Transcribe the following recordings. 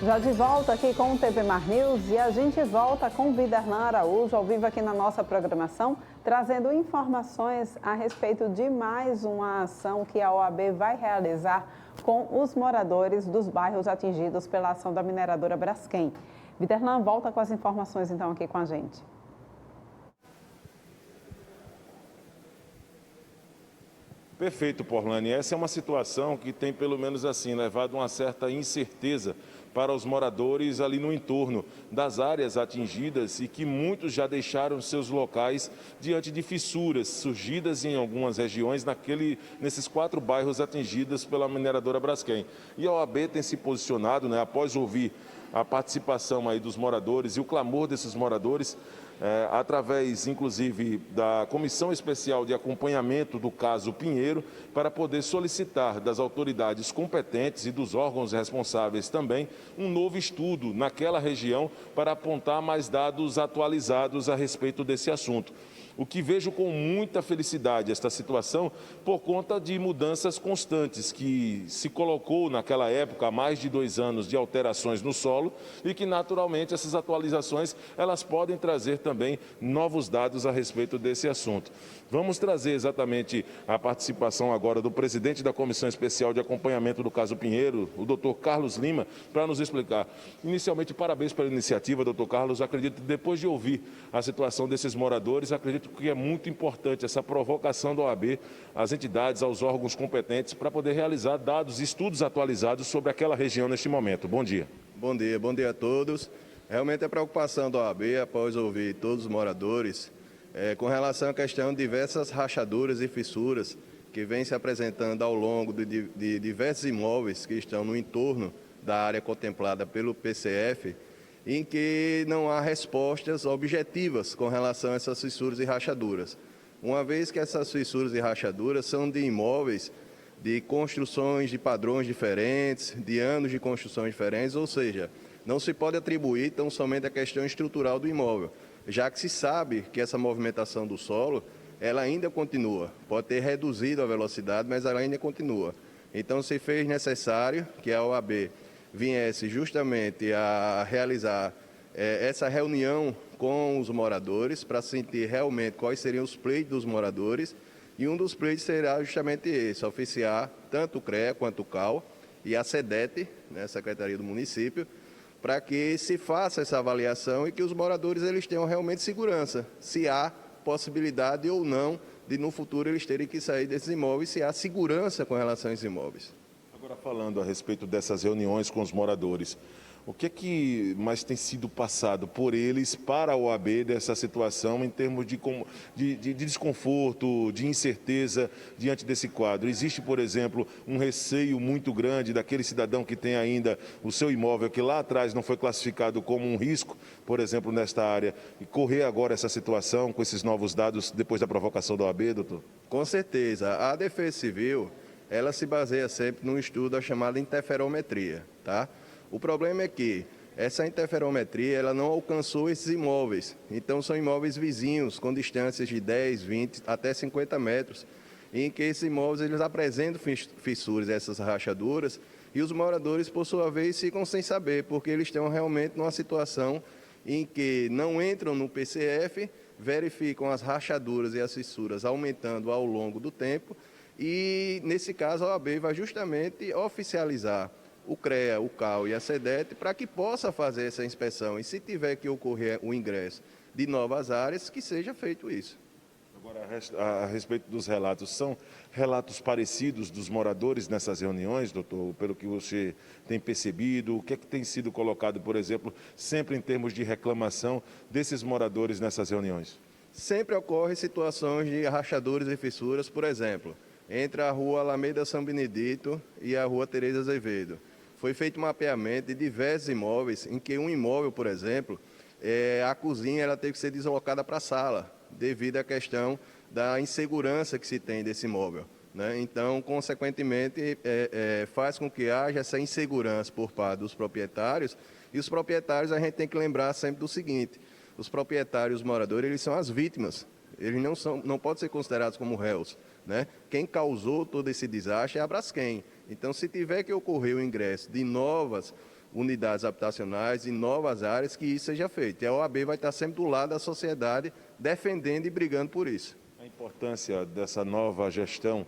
Já de volta aqui com o TV Mar News e a gente volta com Viderlan Araújo ao vivo aqui na nossa programação, trazendo informações a respeito de mais uma ação que a OAB vai realizar com os moradores dos bairros atingidos pela ação da mineradora Braskem. Viderlan volta com as informações então aqui com a gente. Perfeito, Porlane. Essa é uma situação que tem, pelo menos assim, levado uma certa incerteza para os moradores ali no entorno das áreas atingidas e que muitos já deixaram seus locais diante de fissuras surgidas em algumas regiões nesses 4 bairros atingidos pela mineradora Braskem. E a OAB tem se posicionado, após ouvir a participação aí dos moradores e o clamor desses moradores, através, inclusive, da Comissão Especial de Acompanhamento do caso Pinheiro, para poder solicitar das autoridades competentes e dos órgãos responsáveis também um novo estudo naquela região para apontar mais dados atualizados a respeito desse assunto. O que vejo com muita felicidade esta situação por conta de mudanças constantes que se colocou naquela época, há mais de 2 anos, de alterações no solo e que naturalmente essas atualizações elas podem trazer também novos dados a respeito desse assunto. Vamos trazer exatamente a participação agora do presidente da Comissão Especial de Acompanhamento do caso Pinheiro, o Dr. Carlos Lima, para nos explicar. Inicialmente, parabéns pela iniciativa, Dr. Carlos. Acredito que depois de ouvir a situação desses moradores, acredito que é muito importante essa provocação da OAB às entidades, aos órgãos competentes, para poder realizar dados e estudos atualizados sobre aquela região neste momento. Bom dia. Bom dia a todos. Realmente a preocupação da OAB, após ouvir todos os moradores, com relação à questão de diversas rachaduras e fissuras que vêm se apresentando ao longo de diversos imóveis que estão no entorno da área contemplada pelo PCF, em que não há respostas objetivas com relação a essas fissuras e rachaduras. Uma vez que essas fissuras e rachaduras são de imóveis de construções de padrões diferentes, de anos de construção diferentes, ou seja, não se pode atribuir tão somente a questão estrutural do imóvel, já que se sabe que essa movimentação do solo, ela ainda continua. Pode ter reduzido a velocidade, mas ela ainda continua. Então, se fez necessário que a OAB viesse justamente a realizar essa reunião com os moradores para sentir realmente quais seriam os pleitos dos moradores, e um dos pleitos será justamente esse, oficiar tanto o CREA quanto o CAL e a SEDET, Secretaria do Município, para que se faça essa avaliação e que os moradores eles tenham realmente segurança, se há possibilidade ou não de no futuro eles terem que sair desses imóveis, se há segurança com relação a esses imóveis. Agora, falando a respeito dessas reuniões com os moradores, o que é que mais tem sido passado por eles para a OAB dessa situação em termos de desconforto, de incerteza diante desse quadro? Existe, por exemplo, um receio muito grande daquele cidadão que tem ainda o seu imóvel que lá atrás não foi classificado como um risco, por exemplo, nesta área, e correr agora essa situação com esses novos dados depois da provocação da OAB, doutor? Com certeza. A Defesa Civil, ela se baseia sempre num estudo chamado interferometria, tá? O problema é que essa interferometria ela não alcançou esses imóveis. Então, são imóveis vizinhos, com distâncias de 10, 20, até 50 metros, em que esses imóveis eles apresentam fissuras, essas rachaduras, e os moradores, por sua vez, ficam sem saber, porque eles estão realmente numa situação em que não entram no PCF, verificam as rachaduras e as fissuras aumentando ao longo do tempo, e, nesse caso, a OAB vai justamente oficializar o CREA, o CAL e a SEDET para que possa fazer essa inspeção e, se tiver que ocorrer o ingresso de novas áreas, que seja feito isso. Agora, a respeito dos relatos, são relatos parecidos dos moradores nessas reuniões, doutor, pelo que você tem percebido? O que é que tem sido colocado, por exemplo, sempre em termos de reclamação desses moradores nessas reuniões? Sempre ocorrem situações de rachaduras e fissuras, por exemplo, entre a rua Alameda São Benedito e a rua Tereza Azevedo. Foi feito um mapeamento de diversos imóveis, em que um imóvel, por exemplo, a cozinha ela teve que ser deslocada para a sala, devido à questão da insegurança que se tem desse imóvel, né? Então, consequentemente, faz com que haja essa insegurança por parte dos proprietários, e os proprietários a gente tem que lembrar sempre do seguinte: os proprietários, os moradores, eles são as vítimas, eles não podem ser considerados como réus, né? Quem causou todo esse desastre é a Braskem. Então, se tiver que ocorrer o ingresso de novas unidades habitacionais e novas áreas, que isso seja feito. E a OAB vai estar sempre do lado da sociedade, defendendo e brigando por isso. A importância dessa nova gestão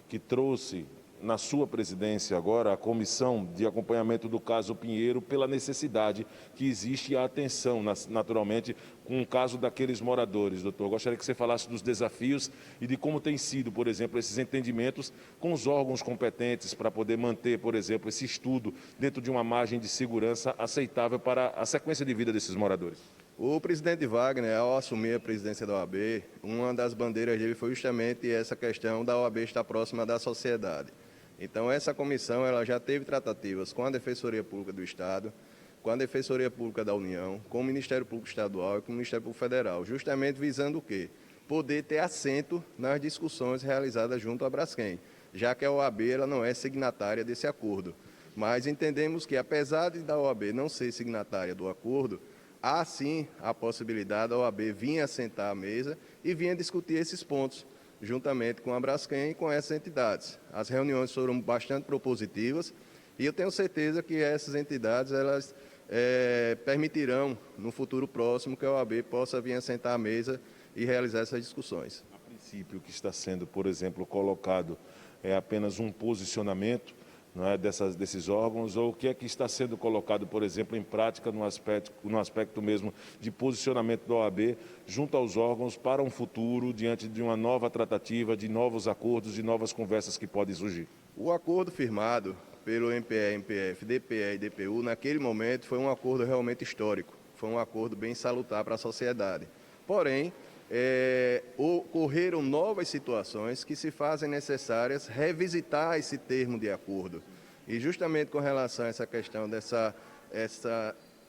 que trouxe na sua presidência agora a comissão de acompanhamento do caso Pinheiro, pela necessidade que existe e a atenção, naturalmente, com o caso daqueles moradores, doutor. Gostaria que você falasse dos desafios e de como tem sido, por exemplo, esses entendimentos com os órgãos competentes para poder manter, por exemplo, esse estudo dentro de uma margem de segurança aceitável para a sequência de vida desses moradores. O presidente Wagner, ao assumir a presidência da OAB, uma das bandeiras dele foi justamente essa questão da OAB estar próxima da sociedade. Então, essa comissão ela já teve tratativas com a Defensoria Pública do Estado, com a Defensoria Pública da União, com o Ministério Público Estadual e com o Ministério Público Federal, justamente visando o quê? Poder ter assento nas discussões realizadas junto à Braskem, já que a OAB ela não é signatária desse acordo. Mas entendemos que, apesar de da OAB não ser signatária do acordo, há sim a possibilidade da OAB vir assentar à mesa e vir discutir esses pontos, juntamente com a Braskem e com essas entidades. As reuniões foram bastante propositivas e eu tenho certeza que essas entidades elas permitirão, no futuro próximo, que a OAB possa vir assentar à mesa e realizar essas discussões. A princípio, o que está sendo, por exemplo, colocado é apenas um posicionamento, não é, desses órgãos, ou o que é que está sendo colocado, por exemplo, em prática no aspecto mesmo de posicionamento da OAB junto aos órgãos para um futuro, diante de uma nova tratativa, de novos acordos, de novas conversas que podem surgir? O acordo firmado pelo MPE, MPF, DPE e DPU, naquele momento, foi um acordo realmente histórico, foi um acordo bem salutar para a sociedade. Porém, ocorreram novas situações que se fazem necessárias revisitar esse termo de acordo. E justamente com relação a essa questão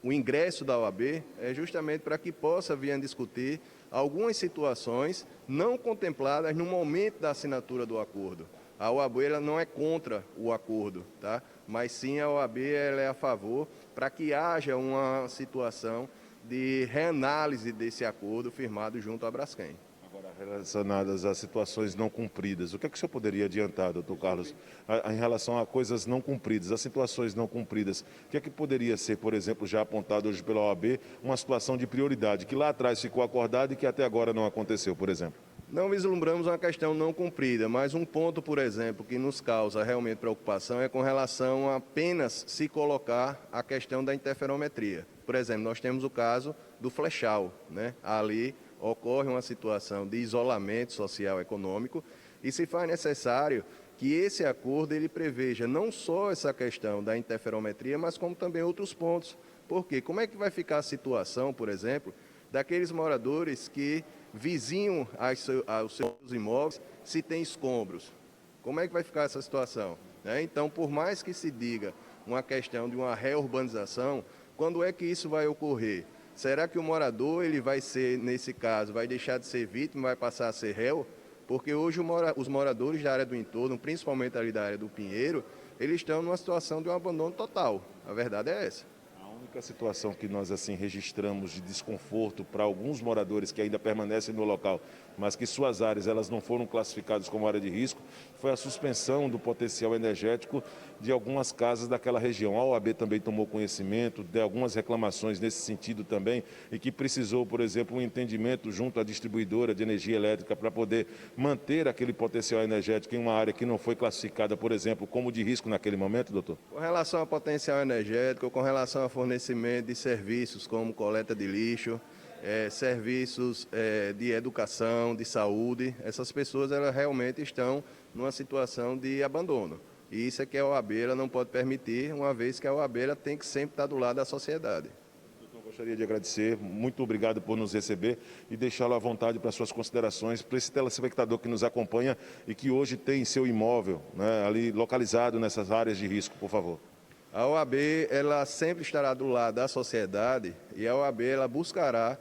o ingresso da OAB é justamente para que possa vir a discutir algumas situações não contempladas no momento da assinatura do acordo. A OAB ela não é contra o acordo, tá? Mas sim a OAB ela é a favor para que haja uma situação de reanálise desse acordo firmado junto à Braskem. Agora, relacionadas a situações não cumpridas, o que é que o senhor poderia adiantar, doutor Carlos, em relação a coisas não cumpridas, a situações não cumpridas? O que é que poderia ser, por exemplo, já apontado hoje pela OAB, uma situação de prioridade, que lá atrás ficou acordada e que até agora não aconteceu, por exemplo? Não vislumbramos uma questão não cumprida, mas um ponto, por exemplo, que nos causa realmente preocupação é com relação a apenas se colocar a questão da interferometria. Por exemplo, nós temos o caso do flechal, né? Ali ocorre uma situação de isolamento social e econômico e se faz necessário que esse acordo ele preveja não só essa questão da interferometria, mas como também outros pontos. Por quê? Como é que vai ficar a situação, por exemplo, daqueles moradores que vizinho aos seus imóveis se tem escombros? Como é que vai ficar essa situação? Então, por mais que se diga uma questão de uma reurbanização, quando é que isso vai ocorrer? Será que o morador ele vai ser, nesse caso, vai deixar de ser vítima, vai passar a ser réu? Porque hoje os moradores da área do entorno, principalmente ali da área do Pinheiro, eles estão numa situação de um abandono total. A verdade é essa. A única situação que nós assim registramos de desconforto para alguns moradores que ainda permanecem no local, mas que suas áreas elas não foram classificadas como área de risco, foi a suspensão do potencial energético de algumas casas daquela região. A OAB também tomou conhecimento de algumas reclamações nesse sentido também e que precisou, por exemplo, um entendimento junto à distribuidora de energia elétrica para poder manter aquele potencial energético em uma área que não foi classificada, por exemplo, como de risco naquele momento, doutor? Com relação ao potencial energético, com relação ao fornecimento de serviços como coleta de lixo, serviços de educação, de saúde, essas pessoas elas realmente estão numa situação de abandono. E isso é que a OAB ela não pode permitir, uma vez que a OAB ela tem que sempre estar do lado da sociedade. Eu gostaria de agradecer, muito obrigado por nos receber e deixá-lo à vontade para suas considerações, para esse telespectador que nos acompanha e que hoje tem seu imóvel, né, ali localizado nessas áreas de risco, por favor. A OAB ela sempre estará do lado da sociedade e a OAB ela buscará,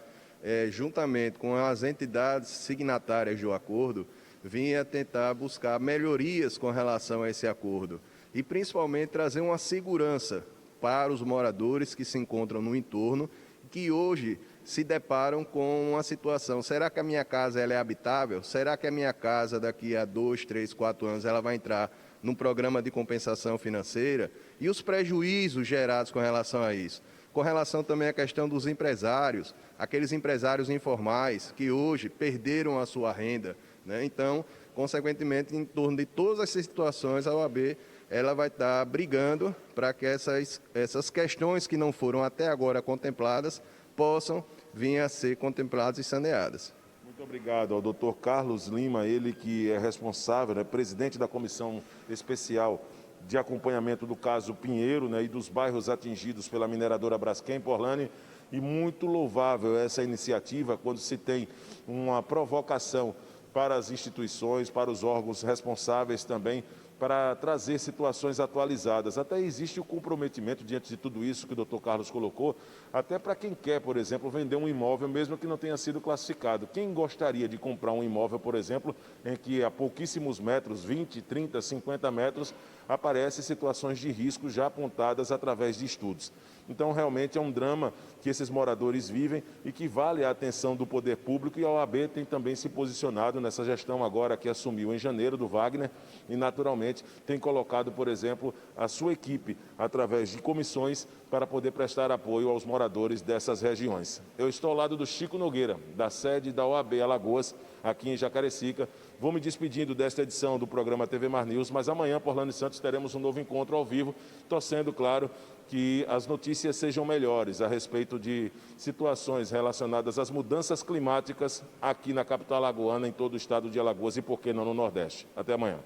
juntamente com as entidades signatárias do acordo, vinha tentar buscar melhorias com relação a esse acordo e principalmente trazer uma segurança para os moradores que se encontram no entorno, que hoje se deparam com uma situação: será que a minha casa ela é habitável? Será que a minha casa daqui a 2, 3, 4 anos ela vai entrar num programa de compensação financeira? E os prejuízos gerados com relação a isso? Com relação também à questão dos empresários, aqueles empresários informais que hoje perderam a sua renda, né? Então, consequentemente, em torno de todas essas situações, a OAB ela vai estar brigando para que essas questões que não foram até agora contempladas possam vir a ser contempladas e saneadas. Muito obrigado ao doutor Carlos Lima, ele que é responsável, né, presidente da Comissão Especial de Acompanhamento do caso Pinheiro, né, e dos bairros atingidos pela mineradora Braskem, Porlane. E muito louvável essa iniciativa quando se tem uma provocação para as instituições, para os órgãos responsáveis também, para trazer situações atualizadas. Até existe o comprometimento, diante de tudo isso que o doutor Carlos colocou, até para quem quer, por exemplo, vender um imóvel, mesmo que não tenha sido classificado. Quem gostaria de comprar um imóvel, por exemplo, em que a pouquíssimos metros, 20, 30, 50 metros, aparecem situações de risco já apontadas através de estudos. Então, realmente é um drama que esses moradores vivem e que vale a atenção do poder público, e a OAB tem também se posicionado nessa gestão agora que assumiu em janeiro do Wagner e, naturalmente, tem colocado, por exemplo, a sua equipe através de comissões para poder prestar apoio aos moradores dessas regiões. Eu estou ao lado do Chico Nogueira, da sede da OAB Alagoas, aqui em Jacarecica. Vou me despedindo desta edição do programa TV Mar News, mas amanhã, por Orlando Santos, teremos um novo encontro ao vivo, torcendo, claro, que as notícias sejam melhores a respeito de situações relacionadas às mudanças climáticas aqui na capital alagoana, em todo o estado de Alagoas e, por que não, no Nordeste. Até amanhã.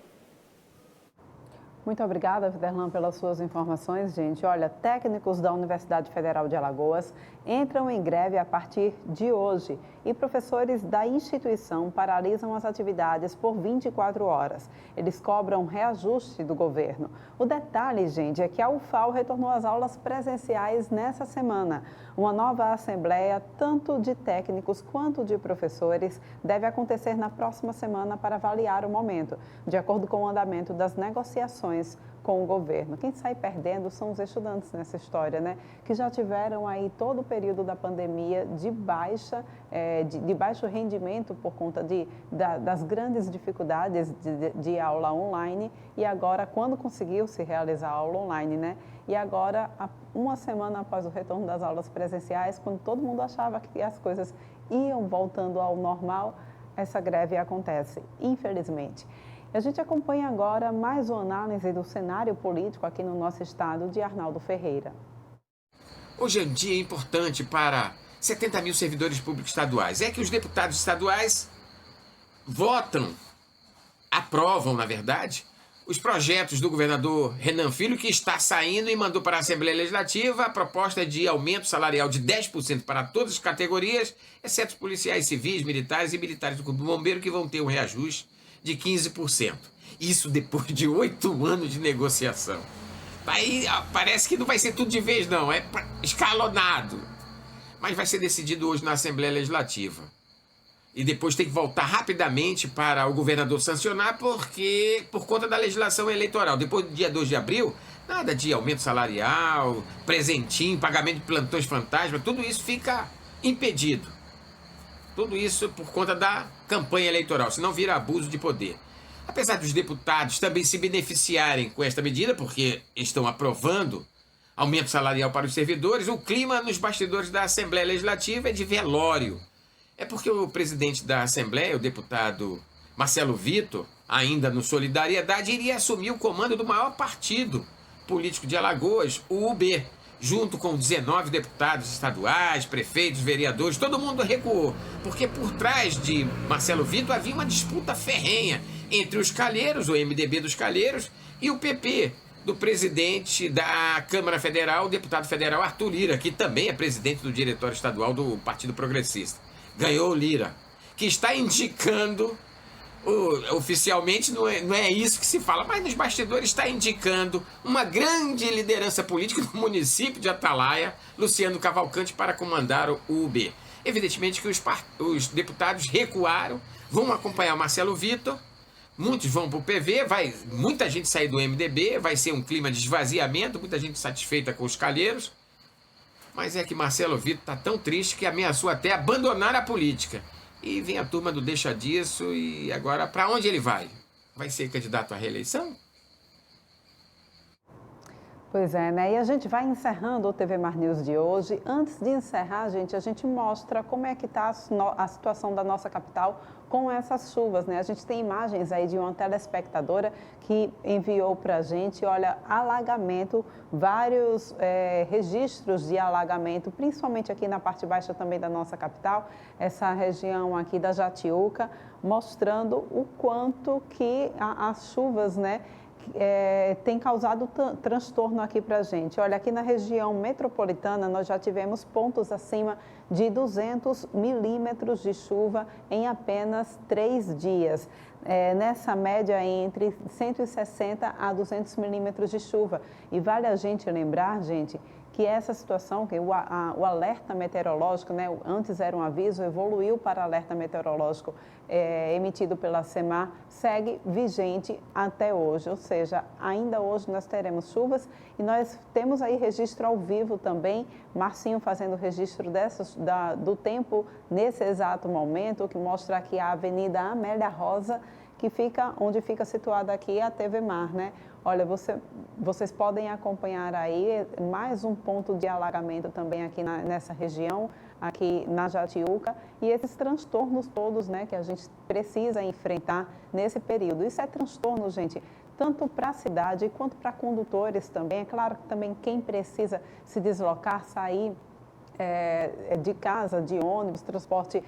Muito obrigada, Viderlan, pelas suas informações, gente. Olha, técnicos da Universidade Federal de Alagoas entram em greve a partir de hoje e professores da instituição paralisam as atividades por 24 horas. Eles cobram reajuste do governo. O detalhe, gente, é que a UFAL retornou às aulas presenciais nessa semana. Uma nova assembleia, tanto de técnicos quanto de professores, deve acontecer na próxima semana para avaliar o momento, de acordo com o andamento das negociações com o governo. Quem sai perdendo são os estudantes nessa história, né? Que já tiveram aí todo o período da pandemia de baixo rendimento por conta das grandes dificuldades de aula online, e agora, quando conseguiu se realizar a aula online, né? E agora, uma semana após o retorno das aulas presenciais, quando todo mundo achava que as coisas iam voltando ao normal, essa greve acontece, infelizmente. A gente acompanha agora mais uma análise do cenário político aqui no nosso estado, de Arnaldo Ferreira. Hoje é um dia importante para 70 mil servidores públicos estaduais. É que os deputados estaduais votam, aprovam, na verdade, os projetos do governador Renan Filho, que está saindo e mandou para a Assembleia Legislativa a proposta de aumento salarial de 10% para todas as categorias, exceto os policiais civis, militares e militares do Corpo do Bombeiro, que vão ter um reajuste de 15%. Isso depois de 8 anos de negociação. Aí parece que não vai ser tudo de vez, não. É escalonado. Mas vai ser decidido hoje na Assembleia Legislativa. E depois tem que voltar rapidamente para o governador sancionar, porque por conta da legislação eleitoral. Depois do dia 2 de abril, nada de aumento salarial, presentinho, pagamento de plantões fantasma, tudo isso fica impedido. Tudo isso por conta da campanha eleitoral, senão vira abuso de poder. Apesar dos deputados também se beneficiarem com esta medida, porque estão aprovando aumento salarial para os servidores, o clima nos bastidores da Assembleia Legislativa é de velório. É porque o presidente da Assembleia, o deputado Marcelo Vitor, ainda no Solidariedade, iria assumir o comando do maior partido político de Alagoas, o UB, junto com 19 deputados estaduais, prefeitos, vereadores. Todo mundo recuou, porque por trás de Marcelo Vitor havia uma disputa ferrenha entre os Calheiros, o MDB dos Calheiros, e o PP, do presidente da Câmara Federal, o deputado federal Arthur Lira, que também é presidente do Diretório Estadual do Partido Progressista. Ganhou o Lira, que está indicando, oficialmente não é isso que se fala, mas nos bastidores está indicando uma grande liderança política do município de Atalaia, Luciano Cavalcante, para comandar o UB. Evidentemente que os deputados recuaram, vão acompanhar o Marcelo Vitor, muitos vão para o PV, muita gente sair do MDB, vai ser um clima de esvaziamento, muita gente satisfeita com os Calheiros, Mas é que Marcelo Vitor está tão triste que ameaçou até abandonar a política. E vem a turma do deixa disso e agora para onde ele vai? Vai ser candidato à reeleição? Pois é, né? E a gente vai encerrando o TV Mar News de hoje. Antes de encerrar, gente, a gente mostra como é que está a situação da nossa capital com essas chuvas, né? A gente tem imagens aí de uma telespectadora que enviou para a gente, olha, alagamento, vários registros de alagamento, principalmente aqui na parte baixa também da nossa capital, essa região aqui da Jatiuca, mostrando o quanto que as chuvas, né, tem causado transtorno aqui para a gente. Olha, aqui na região metropolitana nós já tivemos pontos acima de 200 milímetros de chuva em apenas 3 dias. Nessa média entre 160 a 200 milímetros de chuva. E vale a gente lembrar, gente, que essa situação, que o alerta meteorológico, né, antes era um aviso, evoluiu para alerta meteorológico emitido pela SEMAR, segue vigente até hoje, ou seja, ainda hoje nós teremos chuvas e nós temos aí registro ao vivo também, Marcinho fazendo registro do tempo nesse exato momento, que mostra aqui a Avenida Amélia Rosa, que fica onde fica situada aqui a TV Mar, né? Olha, vocês podem acompanhar aí mais um ponto de alagamento também aqui nessa região, aqui na Jatiuca, e esses transtornos todos, né, que a gente precisa enfrentar nesse período. Isso é transtorno, gente, tanto para a cidade quanto para condutores também. É claro que também quem precisa se deslocar, sair de casa, de ônibus, transporte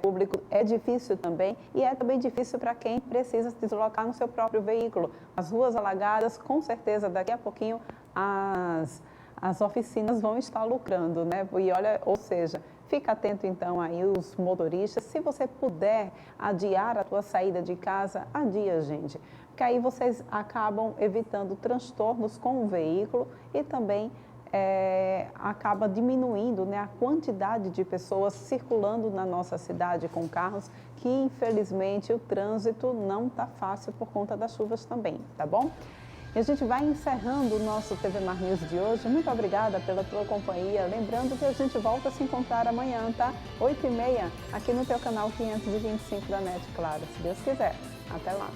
público, é difícil também, e é também difícil para quem precisa se deslocar no seu próprio veículo. As ruas alagadas, com certeza, daqui a pouquinho as oficinas vão estar lucrando, né? E olha, ou seja, fica atento então aí os motoristas, se você puder adiar a tua saída de casa, adia, gente, porque aí vocês acabam evitando transtornos com o veículo e também acaba diminuindo, né, a quantidade de pessoas circulando na nossa cidade com carros, que infelizmente o trânsito não está fácil por conta das chuvas também, tá bom? E a gente vai encerrando o nosso TV Mar News de hoje. Muito obrigada pela tua companhia. Lembrando que a gente volta a se encontrar amanhã, tá? 8h30, aqui no teu canal 525 da NET, claro, se Deus quiser. Até lá!